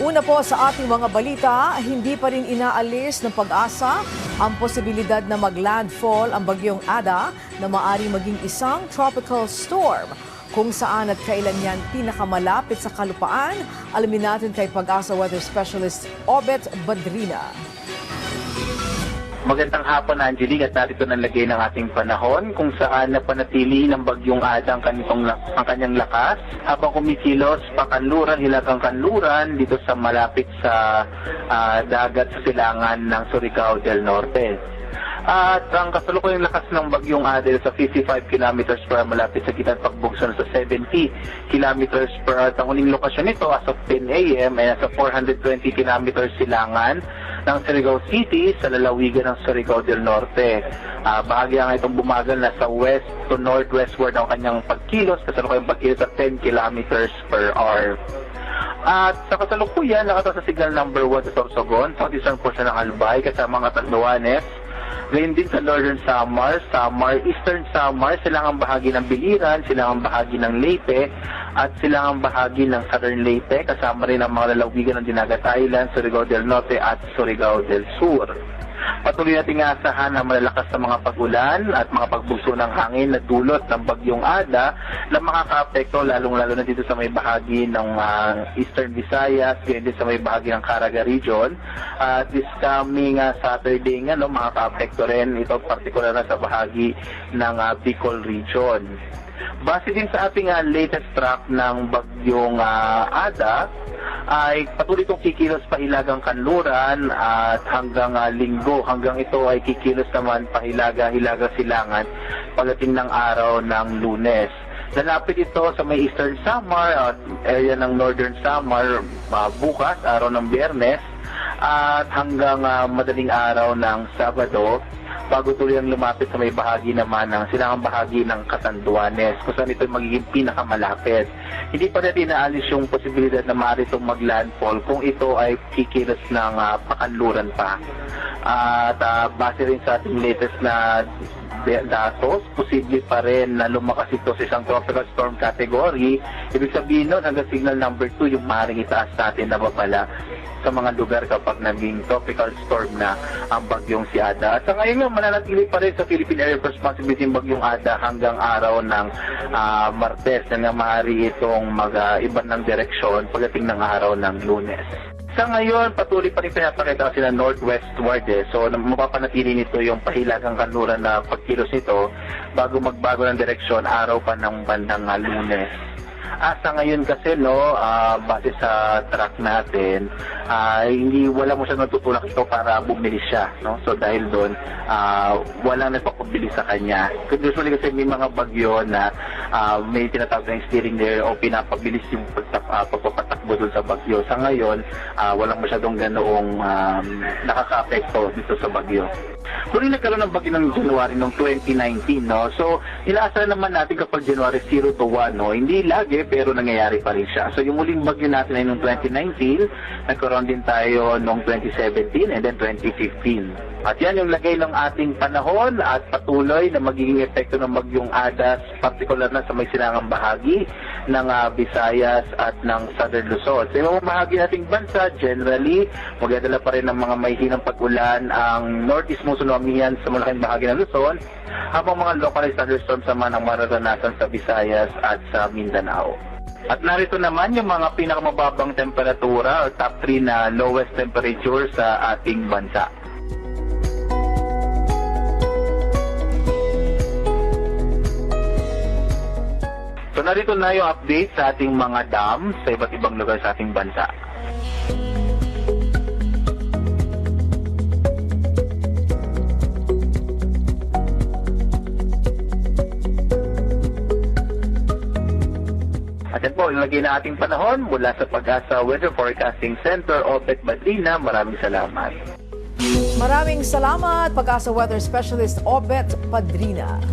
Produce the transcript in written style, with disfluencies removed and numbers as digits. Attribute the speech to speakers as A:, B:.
A: Una po sa ating mga balita, hindi pa rin inaalis ng pag-asa ang posibilidad na mag-landfall ang bagyong Ada na maaari maging isang tropical storm. Kung saan at kailan yan pinakamalapit sa kalupaan, alamin natin kay Pag-asa Weather Specialist Obet Badrina.
B: Magandang hapon, Angelique, at narito na lagay ng ating panahon kung saan napanatili ng bagyong Ada ang kanyang lakas habang kumikilos pakanluran, hilagang kanluran dito sa malapit sa dagat sa silangan ng Surigao del Norte. At ang kasalukuyang lakas ng bagyong Ada sa 55 km per hour malapit sa gitnang pagbugso sa 70 km per hour. Ang huling lokasyon nito as of 10 a.m. ay nasa 420 km silangan ng Surigao City sa lalawigan ng Surigao del Norte. Bahagya nga itong bumagal na sa west to northwestward ang kanyang pagkilos, kasalukuyang pagkilos sa 10 km per hour. At sa kasalukuyan, nakataas sa signal number 1 sa Sorsogon, sa eastern portion ng Albay, kasama ang Tatluanes. Ngayon din sa Northern Samar, Eastern Samar, silangang bahagi ng Biliran, silangang bahagi ng Leyte, at silangang bahagi ng Southern Leyte, kasama rin ang mga lalawigan ng Dinagat Island, Surigao del Norte at Surigao del Sur. Patuloy nating aasahan ang malalakas na mga pag-ulan at mga pagbugso ng hangin na dulot ng bagyong Ada na makakaapekto lalong-lalo na dito sa may bahagi ng Eastern Visayas, ganyan din sa may bahagi ng Caraga Region. This coming Saturday nga, makakaapekto rin ito partikular na sa bahagi ng Bicol Region. Base din sa ating latest track ng bagyong Ada, ay patuloy itong kikilos pahilagang kanluran at hanggang linggo, hanggang ito ay kikilos naman pahilaga-hilaga silangan pagdating ng araw ng Lunes. Lalapit ito sa may Eastern Samar at area ng Northern Samar bukas, araw ng Biyernes, at hanggang madaling araw ng Sabado, bago tuloy ang lumapit sa may bahagi naman ng silangang bahagi ng Catanduanes, kung saan ito magiging pinakamalapit. Hindi pa natin inaalis yung posibilidad na maaari itong mag-landfall kung ito ay kikilos ng pakanluran pa. At base rin sa ating latest na datos, posible pa rin na lumakas ito sa isang tropical storm category. Ibig sabihin nun, hanggang signal number 2 yung maaaring itaas natin na babala sa mga lugar kapag naging tropical storm na ang bagyong si Ada. At sa ngayon nga, mananatili pa rin sa Philippine Area of Responsibility yung bagyong Ada hanggang araw ng Martes na nga maaari itong mag-iba ng direksyon pagdating ng araw ng Lunes. Sa ngayon, patuloy pa rin pinapakita kasi na northwestward So, mapapanatili nito yung pahilagang kanluran na pagkilos nito bago magbago ng direksyon araw pa ng bandang Lunes. Sa ngayon kasi, base sa track natin, wala mo siya natutulak ito para bumili siya. So dahil doon, walang nagpapabili sa kanya. Usually kasi may mga bagyo na may tinatawag na steering there o pinapabilis yung pagpapatakbo doon sa bagyo. Sa ngayon, walang masyadong ganoong nakaka-apekto dito sa bagyo. Kung nagkaroon ng bagyo ng January noong 2019, so inaasahan naman natin kapag January 0 to 1, hindi lagi pero nangyayari pa rin siya. So yung muling bagyo natin ay noong 2019, nagkaroon din tayo noong 2017 and then 2015. At yan yung lagay ng ating panahon at patuloy na magiging epekto ng bagyong Ada, particular na sa may silangang bahagi ng Visayas at ng Southern Luzon. Sa ibang bahagi nating bansa, generally, magdadala pa rin ng mga may hinang pag-ulan ang northeast monsoon sa malaking bahagi ng Luzon, habang mga localized thunderstorms naman ang mararanasan sa Visayas at sa Mindanao. At narito naman yung mga pinakamababang temperatura o top 3 na lowest temperature sa ating bansa. So narito na yung update sa ating mga dam sa iba't ibang lugar sa ating bansa. At yan po, ilagay na ating panahon mula sa Pag-asa Weather Forecasting Center, Obet Badrina. Maraming salamat.
A: Maraming salamat, Pag-asa Weather Specialist Obet Badrina.